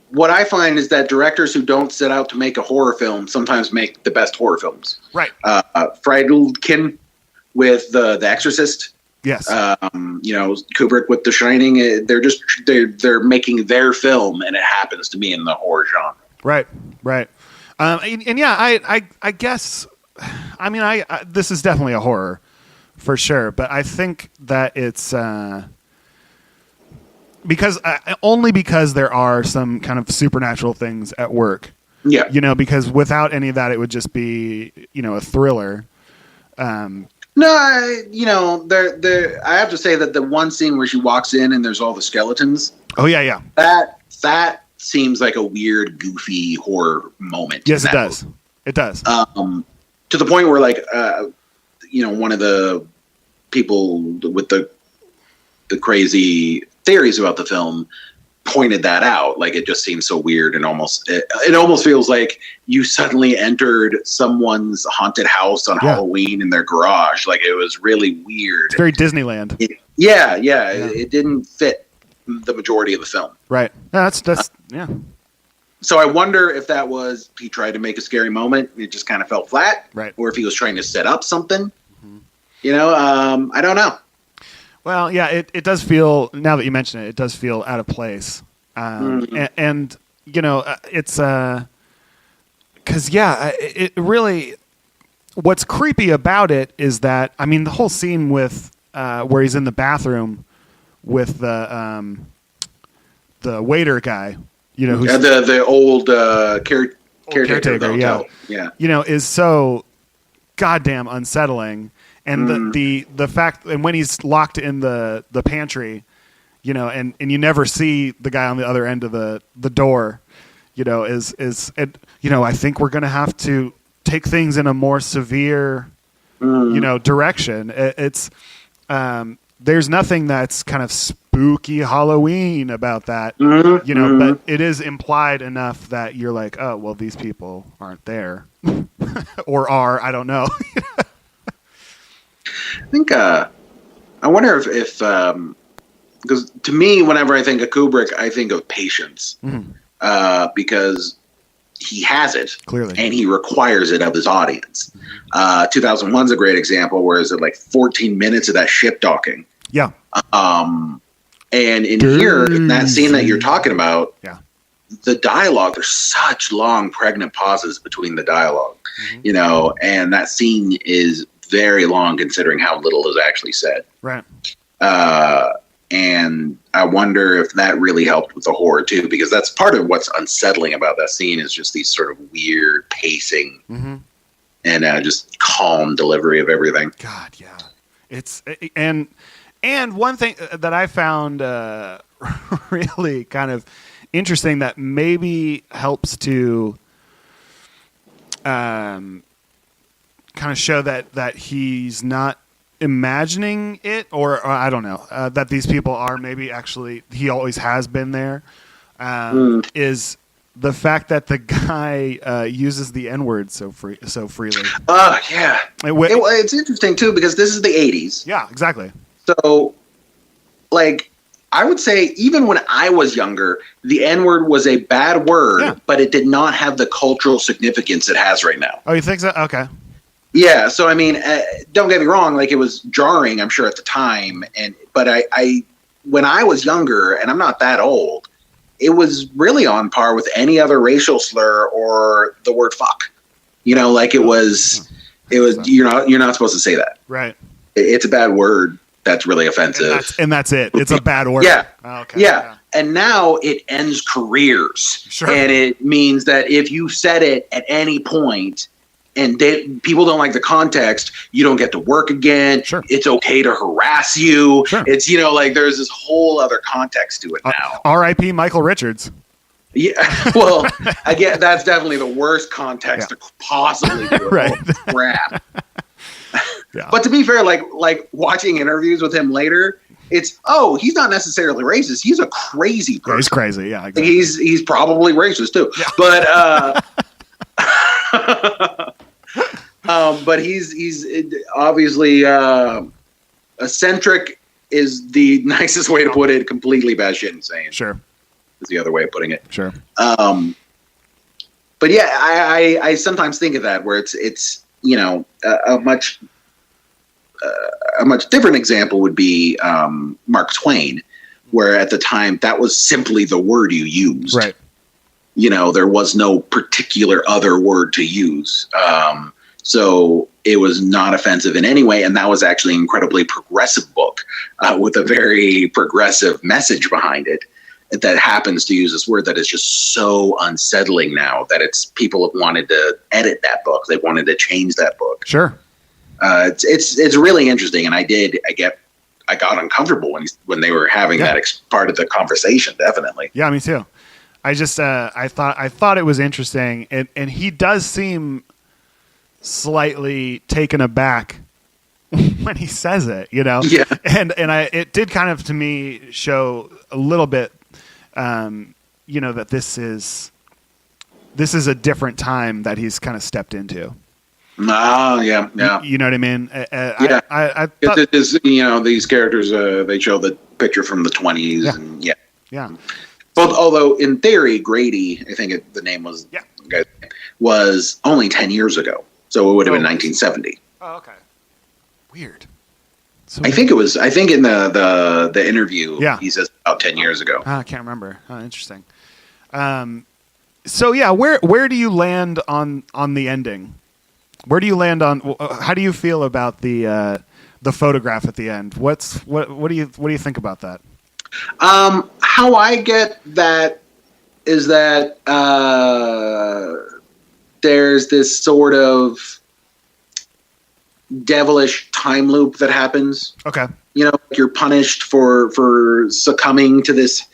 what I find is that directors who don't set out to make a horror film sometimes make the best horror films. Right. Friedkin with The Exorcist. Yes. You know, Kubrick with The Shining. They're making their film, and it happens to be in the horror genre. Right. And yeah, I guess. I mean, this is definitely a horror for sure. But I think that it's because only because there are some kind of supernatural things at work. Yeah. You know, because without any of that, it would just be, you know, a thriller. No, you know, there. I have to say that the one scene where she walks in and there's all the skeletons. Oh yeah. That seems like a weird, goofy horror moment. Yes, it does. Movie. It does. To the point where, like, you know, one of the people with the crazy theories about the film pointed that out. Like, it just seems so weird, and it almost feels like you suddenly entered someone's haunted house on Halloween in their garage. Like, it was really weird. It's very Disneyland. Yeah. It didn't fit the majority of the film. Right. That's yeah. So I wonder if that was he tried to make a scary moment and it just kind of fell flat, right? Or if he was trying to set up something. Mm-hmm. You know, I don't know. Well, yeah, it does feel, now that you mention it, it does feel out of place. And you know, it's because, it really, what's creepy about it is that, I mean, the whole scene with where he's in the bathroom with the waiter guy, you know, who's the old caretaker of the hotel. Yeah. You know, is so goddamn unsettling. And the fact, and when he's locked in the pantry, you know, and you never see the guy on the other end of the door, you know, is you know, I think we're going to have to take things in a more severe, you know, direction. It's there's nothing that's kind of spooky Halloween about that, you know, but it is implied enough that you're like, oh, well, these people aren't there or are, I don't know. I think I wonder if because to me, whenever I think of Kubrick, I think of patience, because he has it clearly, and he requires it of his audience. 2001's a great example, where is it like 14 minutes of that ship docking? Yeah. And in here, in that scene that you're talking about, the dialogue, there's such long, pregnant pauses between the dialogue, you know, and that scene is very long considering how little is actually said. Right. And I wonder if that really helped with the horror too, because that's part of what's unsettling about that scene is just these sort of weird pacing and just calm delivery of everything. God, yeah. It's and one thing that I found really kind of interesting that maybe helps to kind of show that he's not imagining it, or I don't know, that these people are maybe actually, he always has been there, is the fact that the guy uses the N-word so freely. Yeah. It's interesting too, because this is the 80s. Yeah, exactly. So, like, I would say even when I was younger, the N-word was a bad word, but it did not have the cultural significance it has right now. Oh, you think so? Okay. Yeah, so I mean, don't get me wrong. Like, it was jarring, I'm sure, at the time, but I when I was younger, and I'm not that old, it was really on par with any other racial slur or the word "fuck." You know, like it was. You're not supposed to say that. Right. It's a bad word. That's really offensive. And that's it. It's a bad word. Yeah. Oh, okay. Yeah. And now it ends careers. Sure. And it means that if you said it at any point and people don't like the context, you don't get to work again. Sure. It's okay to harass you. Sure. It's, you know, like there's this whole other context to it now. R.I.P. Michael Richards. Yeah. Well, again, that's definitely the worst context to possibly do it. Right. Crap. Yeah. But to be fair, like watching interviews with him later, it's he's not necessarily racist. He's a crazy person. Yeah, he's crazy. Yeah, exactly. He's probably racist too. Yeah. But he's obviously eccentric is the nicest way to put it. Completely batshit insane. Sure, is the other way of putting it. Sure. But yeah, I sometimes think of that where it's you know a much different example would be Mark Twain, where at the time that was simply the word you used. Right. You know, there was no particular other word to use. So it was not offensive in any way, and that was actually an incredibly progressive book with a very progressive message behind it. That happens to use this word that is just so unsettling now that people have wanted to edit that book. They wanted to change that book. Sure. It's really interesting, and I got uncomfortable when they were having that part of the conversation. Definitely. Yeah, me too. I just I thought it was interesting, and he does seem slightly taken aback when he says it, Yeah. And it did kind of to me show a little bit, that this is a different time that he's kind of stepped into. Oh, yeah. You know what I mean? Yeah. I thought, it is, these characters, they show the picture from the 20s. Yeah. And yeah. Well, although in theory, Grady, I think the name was, was only 10 years ago. So it would have been 1970. Oh, okay. Weird. So I think in the interview, he says about 10 years ago. I can't remember. Interesting. So yeah, where do you land on the ending? Where do you land on? How do you feel about the photograph at the end? What do you think about that? How I get that is that there's this sort of devilish time loop that happens. Okay. You're punished for succumbing to this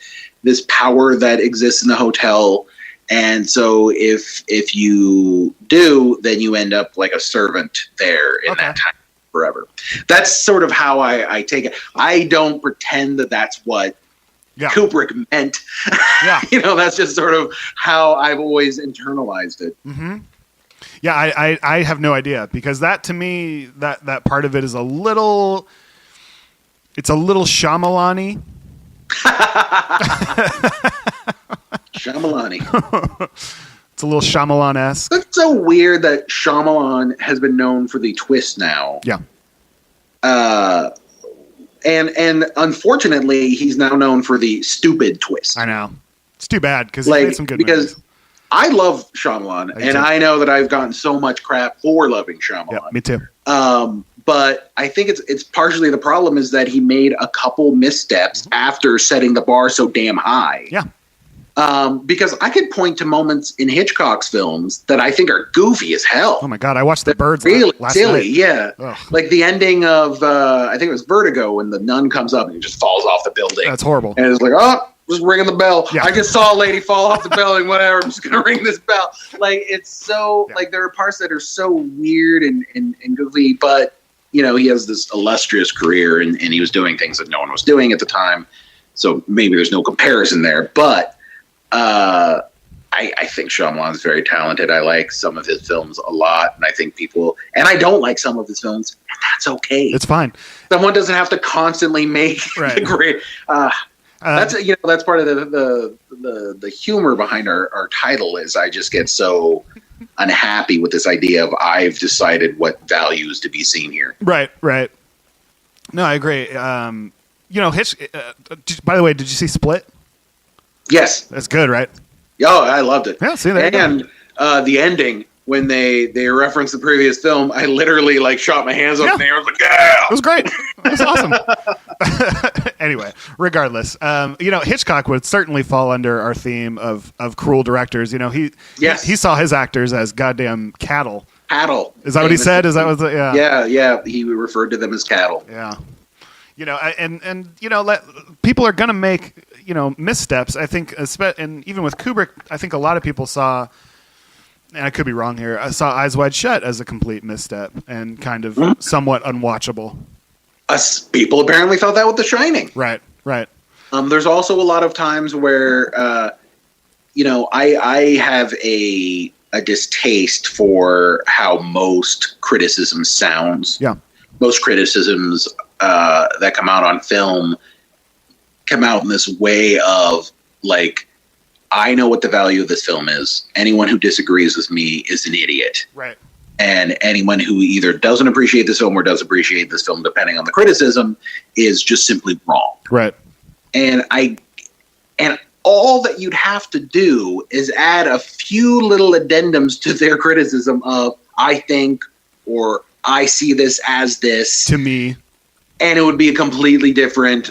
power that exists in the hotel. And so if you do, then you end up like a servant there in that time forever. That's sort of how I take it. I don't pretend that that's what Kubrick meant. Yeah. That's just sort of how I've always internalized it. Mm-hmm. Yeah, I have no idea, because that to me, that part of it is a little Shyamalan-y. Shyamalan-y. It's a little Shyamalan-esque. It's so weird that Shyamalan has been known for the twist now. Yeah. And unfortunately, he's now known for the stupid twist. I know. It's too bad, because he made some good movies. I love Shyamalan, and I know that I've gotten so much crap for loving Shyamalan. Yeah, me too. But I think it's partially the problem is that he made a couple missteps after setting the bar so damn high. Yeah. Because I could point to moments in Hitchcock's films that I think are goofy as hell. Oh my God, I watched The Birds really last silly, night. Yeah. Ugh. Like the ending of, I think it was Vertigo, when the nun comes up and he just falls off the building. That's horrible. And it's like, just ringing the bell. Yeah. I just saw a lady fall off the building, whatever. I'm just going to ring this bell. Like, it's so, like, there are parts that are so weird and goofy, but, he has this illustrious career and he was doing things that no one was doing at the time. So maybe there's no comparison there. But I think Shyamalan's very talented. I like some of his films a lot. And I think and I don't like some of his films, and that's okay. It's fine. Someone doesn't have to constantly make the great. That's part of the humor behind our title is I just get so unhappy with this idea of I've decided what values to be seen here. Right. No, I agree. By the way, did you see Split? Yes. That's good, right? Oh, I loved it. Yeah, see, there you go. And the ending, when they referenced the previous film, I literally shot my hands up in the air. I was like, yeah! It was great. It was awesome. Anyway, regardless, Hitchcock would certainly fall under our theme of cruel directors. He saw his actors as goddamn cattle. Cattle. Is that what he said? Is that what? Yeah. He referred to them as cattle. Yeah. People are gonna make missteps. I think, and even with Kubrick, I think a lot of people saw. And I could be wrong here. I saw Eyes Wide Shut as a complete misstep and kind of somewhat unwatchable. People apparently thought that with The Shining. Right. There's also a lot of times where, I have a distaste for how most criticism sounds. Yeah. Most criticisms that come out on film come out in this way of I know what the value of this film is. Anyone who disagrees with me is an idiot. Right. And anyone who either doesn't appreciate this film or does appreciate this film, depending on the criticism, is just simply wrong. Right. And all that you'd have to do is add a few little addendums to their criticism of, I think, or I see this as this to me, and it would be a completely different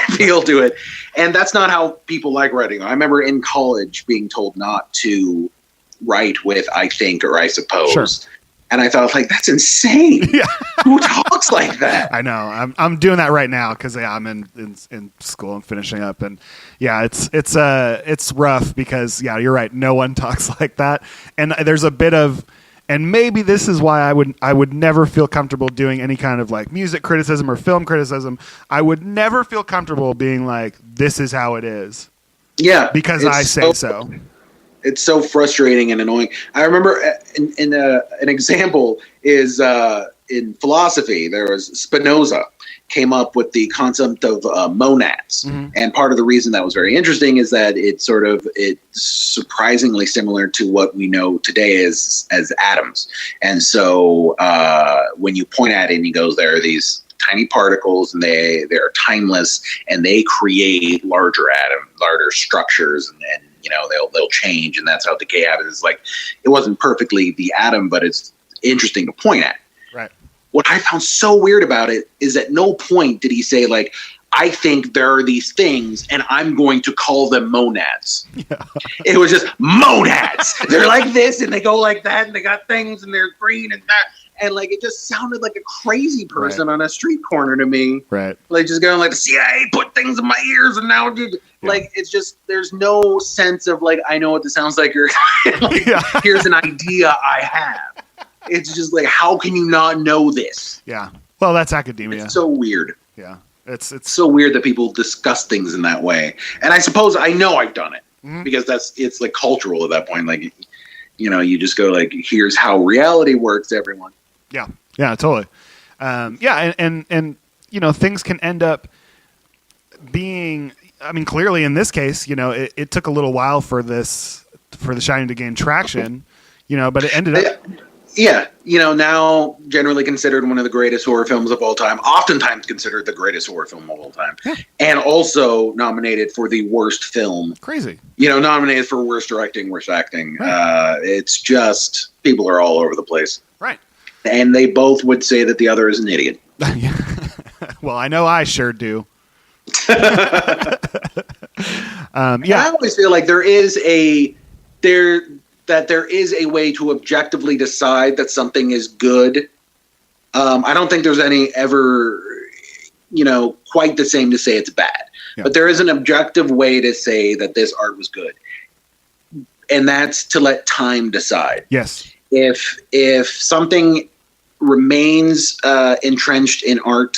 feel to it. And that's not how people like writing. I remember in college being told not to write with "I think" or "I suppose." Sure. And I thought, like, that's insane. Yeah. Who talks like that? I know. I'm doing that right now because I'm in school and finishing up, and yeah, it's rough because you're right. No one talks like that, and there's a bit of, and maybe this is why I would never feel comfortable doing any kind of like music criticism or film criticism. I would never feel comfortable being like, this is how it is. Yeah, because I say so. It's so frustrating and annoying. I remember an example is in philosophy. There was Spinoza came up with the concept of monads, and part of the reason that was very interesting is that it's surprisingly similar to what we know today as atoms. And so when you point at it, and he goes, there are these tiny particles, and they're timeless, and they create larger structures, and they'll change, and that's how decay happens. It's like, it wasn't perfectly the atom, but it's interesting to point at. Right. What I found so weird about it is at no point did he say, like, I think there are these things and I'm going to call them monads. Yeah. It was just monads. They're like this and they go like that and they got things and they're green and that. And like, it just sounded like a crazy person on a street corner to me. Right. Like just going like, the CIA put things in my ears and now like, it's just, there's no sense of like, I know what this sounds like. Or like, here's an idea I have. It's just like, how can you not know this? Yeah. Well, that's academia. It's so weird. Yeah. It's so weird that people discuss things in that way. And I suppose I know I've done it because it's like cultural at that point. Like, you just go like, here's how reality works, everyone. Yeah. Yeah, totally. And things can end up being, I mean, clearly in this case, it took a little while for The Shining to gain traction, but it ended up. Yeah, now generally considered one of the greatest horror films of all time, oftentimes considered the greatest horror film of all time, and also nominated for the worst film. Crazy. Nominated for worst directing, worst acting. Right. It's just, people are all over the place. Right. And they both would say that the other is an idiot. Well, I know I sure do. I always feel like there is a way to objectively decide that something is good. I don't think there's ever quite the same to say it's bad. Yeah. But there is an objective way to say that this art was good. And that's to let time decide. Yes. If something remains entrenched in art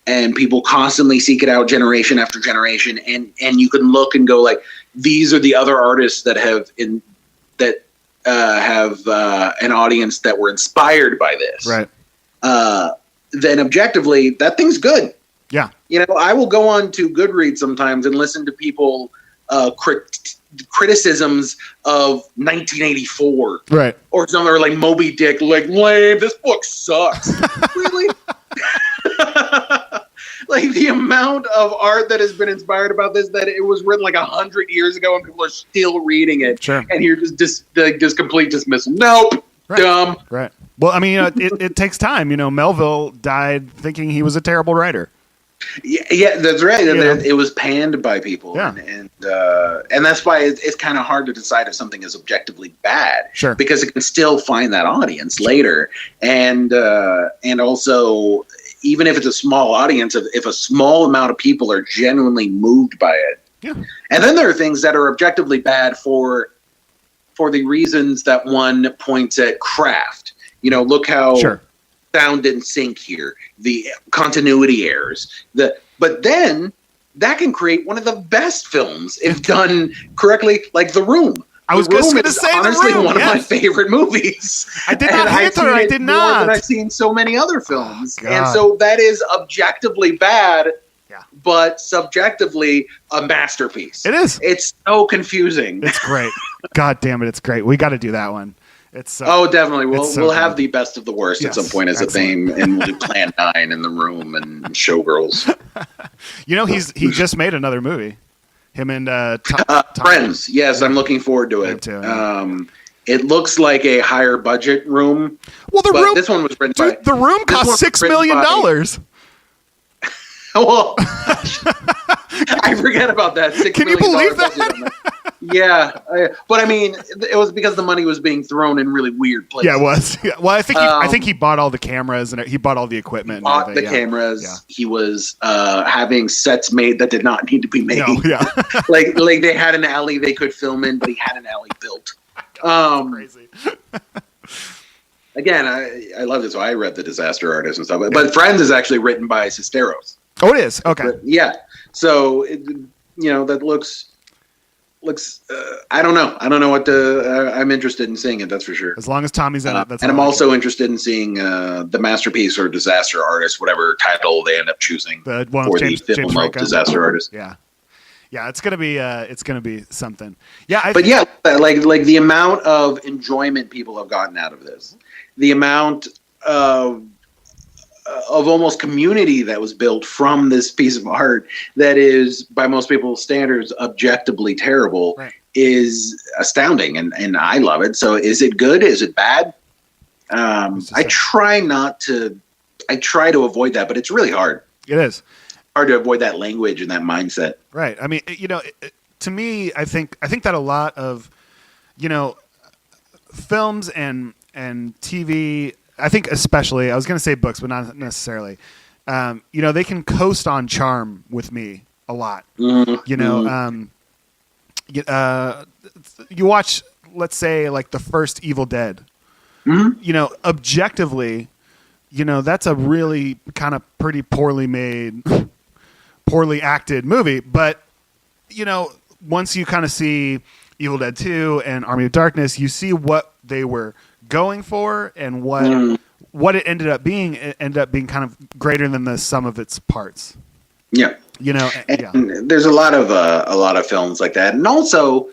and people constantly seek it out generation after generation, and you can look and go like, these are the other artists that have an audience that were inspired by this. Right. Then objectively, that thing's good. Yeah. I will go on to Goodreads sometimes and listen to people criticisms of 1984. Right. Or something, or like Moby Dick, like, lame, this book sucks. Really? Like the amount of art that has been inspired about this, that it was written like 100 years ago and people are still reading it. Sure. And you're just complete dismissal. Nope. Right. Dumb. Right. Well, I mean, it takes time. Melville died thinking he was a terrible writer. Yeah, that's right. It was panned by people. Yeah. And that's why it's kind of hard to decide if something is objectively bad. Sure. Because it can still find that audience later. And also, even if it's a small audience, if a small amount of people are genuinely moved by it. Yeah. And then there are things that are objectively bad for the reasons that one points at craft. Look how sound didn't sync here, the continuity errors. But then that can create one of the best films if done correctly, like The Room. I was just going to say honestly The Room, one of my favorite movies. I did not hate her. I did not. More than I've seen so many other films. Oh, and so that is objectively bad, but subjectively a masterpiece. It is. It's so confusing. It's great. God damn it, it's great. We got to do that one. It's definitely. We'll have the best of the worst at some point as a theme, and we'll do Plan 9 in The Room and Showgirls. He just made another movie. Him and Friends. Yes, I'm looking forward to it. Too, yeah. It looks like a higher budget room. Well, this one was written by... The room cost $6 million. Well, I forget about that. Can you believe that? Yeah, but I mean, it was because the money was being thrown in really weird places. Yeah, it was. Yeah. Well, I think he bought all the cameras and he bought all the equipment. He bought the cameras. Yeah. He was having sets made that did not need to be made. No, yeah. like they had an alley they could film in, but he had an alley built. Crazy. Again, I love this. So I read The Disaster Artist and stuff, but Friends is actually written by Cisneros. Oh, it is. Okay. But, yeah. So that looks. I don't know. I don't know what I'm interested in seeing it. That's for sure. As long as Tommy's in it. That's and I'm also interested in seeing the Masterpiece or Disaster Artist, whatever title they end up choosing for the film of Disaster Artist. Yeah. Yeah, it's gonna be something. Yeah, like the amount of enjoyment people have gotten out of this, the amount of almost community that was built from this piece of art that is, by most people's standards, objectively terrible, right, is astounding, and I love it. So, is it good? Is it bad? I try to avoid that, but it's really hard. It is hard to avoid that language and that mindset. Right. I mean, to me, I think that a lot of, films and TV, I think especially, I was going to say books, but not necessarily, they can coast on charm with me a lot. Mm-hmm. You watch, let's say, like the first Evil Dead, mm-hmm, objectively, that's a really kind of pretty poorly made, poorly acted movie. But, once you kind of see Evil Dead 2 and Army of Darkness, you see what they were going for and what it ended up being. It ended up being kind of greater than the sum of its parts. Yeah. And there's a lot of films like that. And also,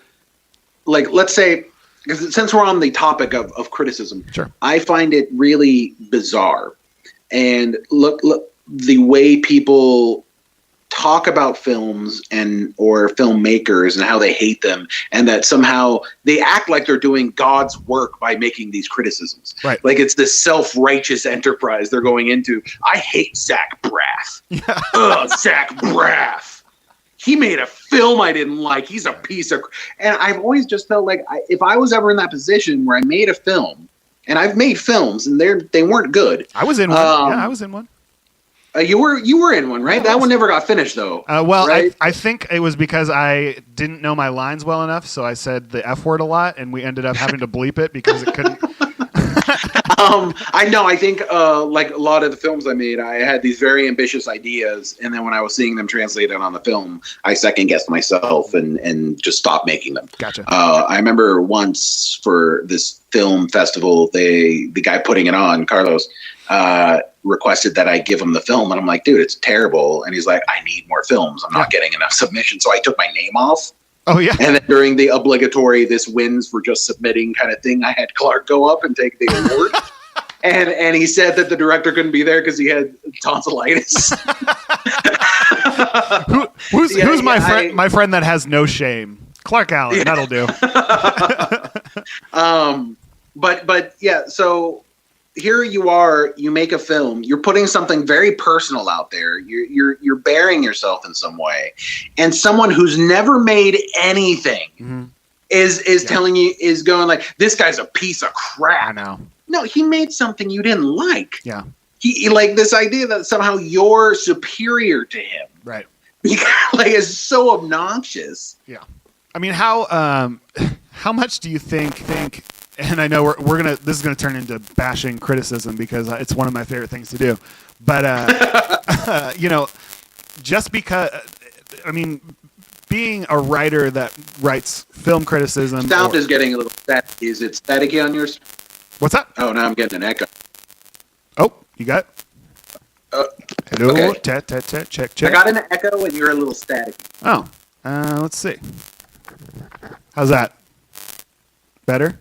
like, let's say, since we're on the topic of criticism, sure, I find it really bizarre. And look, the way people talk about films or filmmakers and how they hate them, and that somehow they act like they're doing God's work by making these criticisms. Right. Like it's this self-righteous enterprise they're going into. I hate Zach Braff. Yeah. Ugh, Zach Braff. He made a film I didn't like. He's a piece of... And I've always just felt like if I was ever in that position where I made a film, and I've made films and they weren't good. I was in one. I was in one. You were in one, right? That one never got finished, though. Right? I think it was because I didn't know my lines well enough, so I said the F word a lot, and we ended up having to bleep it because it couldn't. I know. I think like a lot of the films I made, I had these very ambitious ideas, and then when I was seeing them translated on the film, I second guessed myself and just stopped making them. Gotcha. I remember once for this film festival, the guy putting it on, Carlos, requested that I give him the film, and I'm like, dude, it's terrible. And he's like, I need more films. I'm not getting enough submissions. So I took my name off. Oh, yeah. And then during the obligatory this wins for just submitting kind of thing, I had Clark go up and take the award. and he said that the director couldn't be there because he had tonsillitis. Who's my friend that has no shame? Clark Allen. Yeah. That'll do. But yeah, so here you are, you make a film, you're putting something very personal out there. You're bearing yourself in some way. And someone who's never made anything is telling you, is going like, this guy's a piece of crap. I know. No, he made something you didn't like. Yeah. He like this idea that somehow you're superior to him. Right. Like is so obnoxious. Yeah. I mean, how much do you think, and I know we're gonna, this is gonna turn into bashing criticism because it's one of my favorite things to do, but just because, I mean, being a writer that writes film criticism. Sound is getting a little static. Is it staticky on yours? What's that? Oh, now I'm getting an echo. Oh, you got? Hello, okay. Check. I got an echo and you're a little static. Oh, let's see. How's that? Better?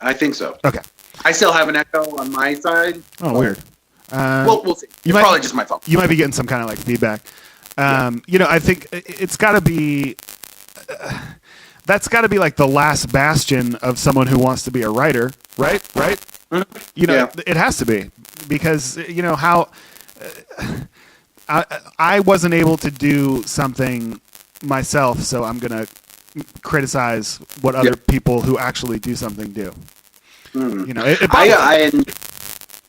I think so. Okay. I still have an echo on my side. Oh, weird. Well, we'll see. It's probably just my phone. You might be getting some kind of like feedback. I think it's got to be. that's got to be like the last bastion of someone who wants to be a writer, right? You know, it has to be, because you know how I wasn't able to do something myself, so I'm gonna criticize what other people who actually do something do. You know,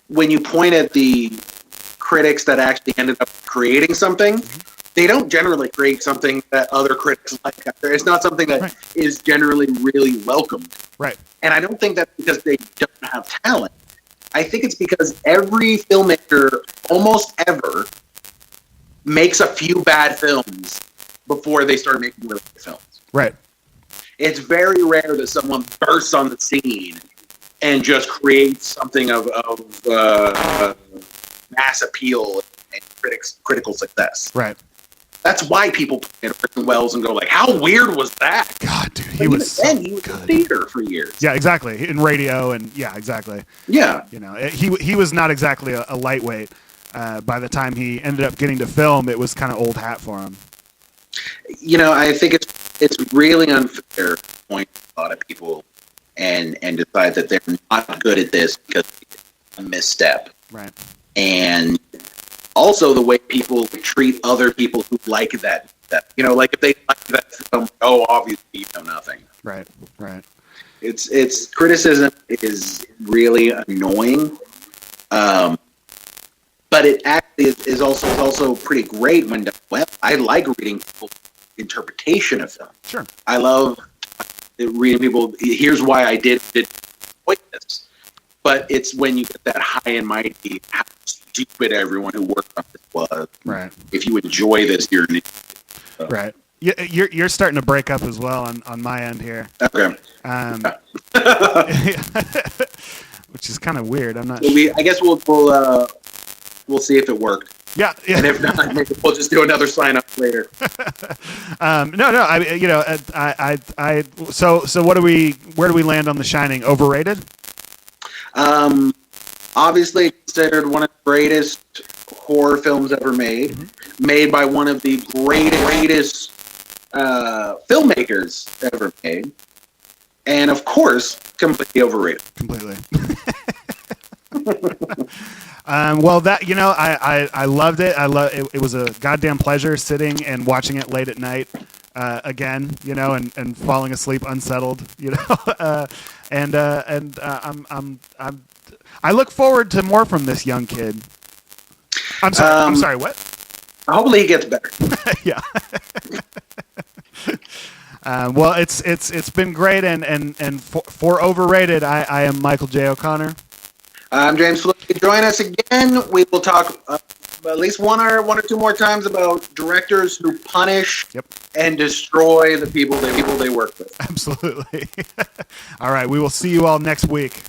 when you point at the critics that actually ended up creating something, they don't generally create something that other critics like. It's not something that is generally really welcomed. Right. And I don't think that's because they don't have talent. I think it's because every filmmaker, almost ever, makes a few bad films before they start making really good films. Right. It's very rare that someone bursts on the scene and just creates something of mass appeal and critical success. Right. That's why people point at Orson Welles and go like, "How weird was that?" God, dude, he was in theater for years. Yeah, exactly. In radio and exactly. Yeah, you know, he was not exactly a lightweight. By the time he ended up getting to film, it was kind of old hat for him. You know, I think it's really unfair to point at a lot of people and decide that they're not good at this because it's a misstep. Right. And also the way people treat other people who like that. You know, like if they like that film, obviously you know nothing. Right. It's criticism is really annoying. But it actually is also pretty great when done well. I like reading people's interpretation of film. Sure. I love reading people. Here's why I did this. But it's when you get that high and mighty, how stupid everyone who worked on this was. Right. If you enjoy this, you're an idiot. Right. You're starting to break up as well on my end here. Okay. Which is kind of weird. I'm not. So I guess we'll see if it worked. Yeah. And if not, maybe we'll just do another sign up later. No. So where do we land on The Shining? Overrated? Obviously considered one of the greatest horror films ever made, made by one of the greatest filmmakers ever made, and of course, completely overrated. Completely. Well, that I loved it. It was a goddamn pleasure sitting and watching it late at night again, and falling asleep unsettled, I look forward to more from this young kid. I'm sorry. What? Hopefully he gets better. Yeah. Well, it's been great, and for Overrated, I am Michael J. O'Connor. I'm James Fluty. Join us again. We will talk at least one or two more times about directors who punish and destroy the people they work with. Absolutely. All right. We will see you all next week.